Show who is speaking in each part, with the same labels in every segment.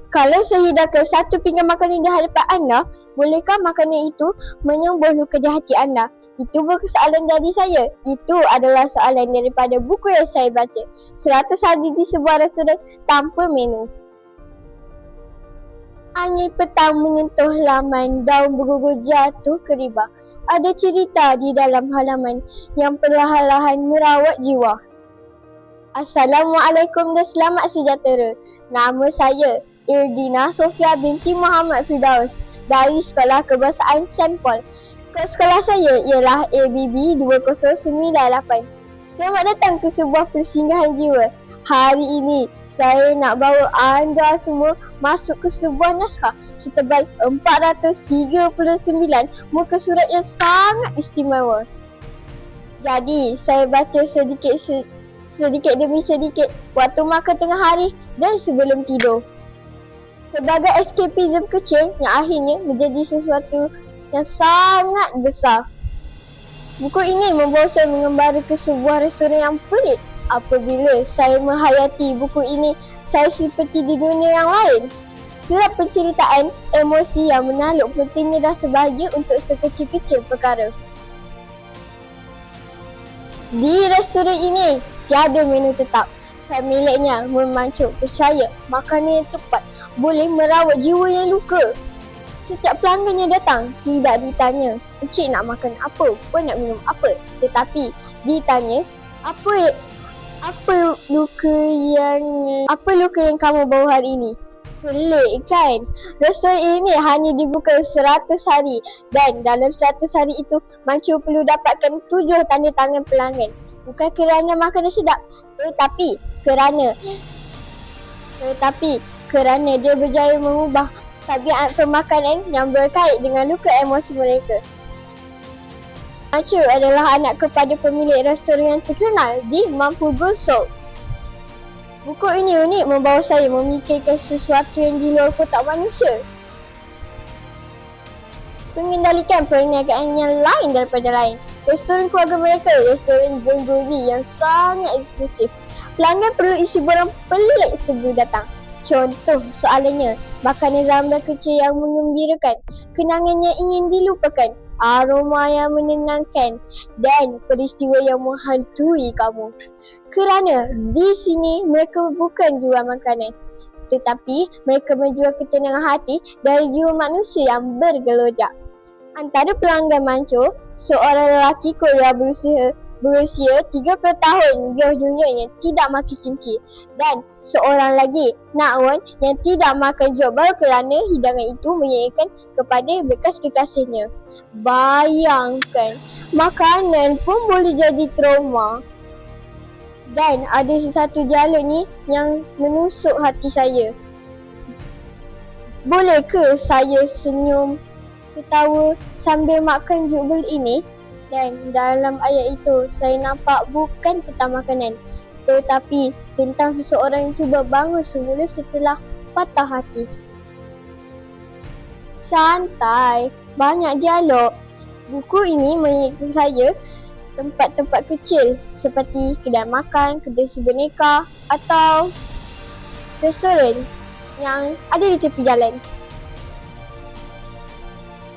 Speaker 1: Kalau saya hidangkan satu pinggan makanan di hadapan anda, bolehkah makanan itu menyembuh luka di hati anda? Itu bukan soalan dari saya. Itu adalah soalan daripada buku yang saya baca. 100 hari di sebuah restoran tanpa menu. Angin petang menyentuh laman, daun bergugur jatuh ke riba. Ada cerita di dalam halaman yang perlahan-lahan merawat jiwa. Assalamualaikum dan selamat sejahtera. Nama saya Irdina Sofia binti Muhammad Firdaus dari Sekolah Kebahasaan Saint Paul. Kod sekolah saya ialah ABB 2098. Selamat datang ke sebuah persinggahan jiwa. Hari ini saya nak bawa anda semua masuk ke sebuah naskah setebal 439 muka surat yang sangat istimewa. Jadi saya baca sedikit demi sedikit waktu makan tengah hari dan sebelum tidur. Sebagai escapism kecil yang akhirnya menjadi sesuatu yang sangat besar. Buku ini membawa saya mengembara ke sebuah restoran yang pelik. Apabila saya menghayati buku ini, saya seperti di dunia yang lain. Serap penceritaan emosi yang menaluk pentingnya rasa bahagia untuk sekecil-kecil perkara. Di restoran ini, tiada menu tetap. Pemiliknya memancung percaya makanan yang tepat boleh merawat jiwa yang luka. Setiap pelanggan yang datang tidak ditanya, "Encik nak makan apa? Puan nak minum apa?" Tetapi ditanya, apa luka yang kamu bawa hari ini? Pelik kan? Restoran ini hanya dibuka 100 hari dan dalam 100 hari itu mancung perlu dapatkan 7 tanda tangan pelanggan. Bukan kerana makanan sedap, tetapi kerana dia berjaya mengubah tabiat pemakanan yang berkait dengan luka emosi mereka. Macu adalah anak kepada pemilik restoran yang terkenal di Mampurbo South. Buku ini unik membawa saya memikirkan sesuatu yang di luar kotak manusia. Mengendalikan perniagaan yang lain daripada lain. Restoran keluarga mereka, restoran Jonggoli yang sangat eksklusif. Pelanggan perlu isi borang pelik sebelum datang. Contoh soalannya, makanan zaman kecil yang mengembirakan, kenangan yang ingin dilupakan, aroma yang menenangkan dan peristiwa yang menghantui kamu. Kerana di sini mereka bukan jual makanan, tetapi mereka menjual ketenangan hati dari jiwa manusia yang bergelojak. Antara pelanggan mancung, seorang lelaki Korea berusia 30 tahun juniornya tidak makan kimchi dan seorang lagi Nakwan yang tidak makan jokbal kerana hidangan itu mengingatkan kepada bekas kekasihnya. Bayangkan, makanan pun boleh jadi trauma. Dan ada satu dialog ni yang menusuk hati saya. Boleh ke saya senyum ketawa sambil makan jokbal ini? Dan dalam ayat itu, saya nampak bukan tentang makanan, tetapi tentang seseorang yang cuba bangun semula setelah patah hati. Santai, banyak dialog. Buku ini mengingatkan saya tempat-tempat kecil seperti kedai makan, kedai si boneka atau restoran yang ada di tepi jalan.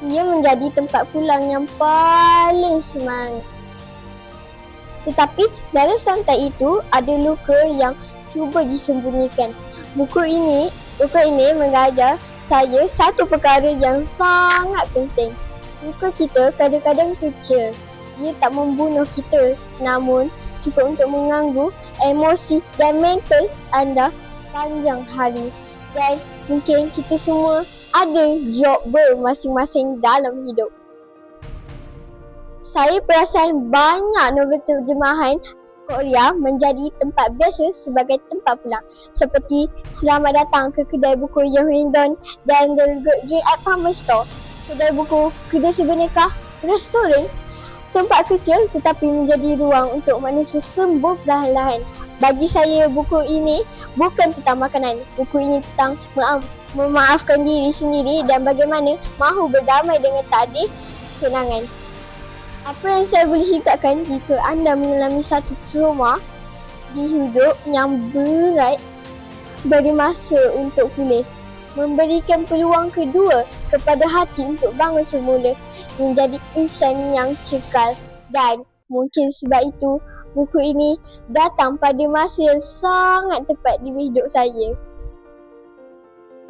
Speaker 1: Ia menjadi tempat pulang yang paling semangat. Tetapi dalam santai itu ada luka yang cuba disembunyikan. Buku ini mengajar saya satu perkara yang sangat penting. Luka kita kadang-kadang kecil. Ia tak membunuh kita, namun cukup untuk mengganggu emosi dan mental anda panjang hari. Dan mungkin kita semua ada job masing-masing dalam hidup. Saya perasan banyak novel terjemahan Korea menjadi tempat biasa sebagai tempat pulang. Seperti Selamat Datang ke Kedai Buku Yohindon dan The Good Dream at Farmer Store. Kedai buku, kedai si boneka, restoran. Tempat kecil tetapi menjadi ruang untuk manusia sembuh perlahan-lahan. Bagi saya, buku ini bukan tentang makanan. Buku ini tentang memaafkan diri sendiri dan bagaimana mahu berdamai dengan takdir kenangan. Apa yang saya boleh cakapkan jika anda mengalami satu trauma di hidup yang berat, beri masa untuk pulih. memberikan peluang kedua kepada hati untuk bangun semula menjadi insan yang cekal. Dan mungkin sebab itu buku ini datang pada masa yang sangat tepat di hidup saya.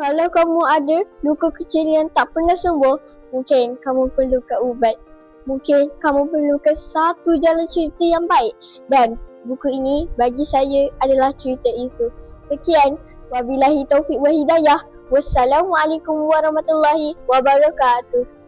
Speaker 1: Kalau kamu ada luka kecil yang tak pernah sembuh, mungkin kamu perlukan ubat. Mungkin kamu perlukan satu jalan cerita yang baik, dan buku ini bagi saya adalah cerita itu. Sekian, wabillahi taufiq wal hidayah. Wassalamualaikum warahmatullahi wabarakatuh.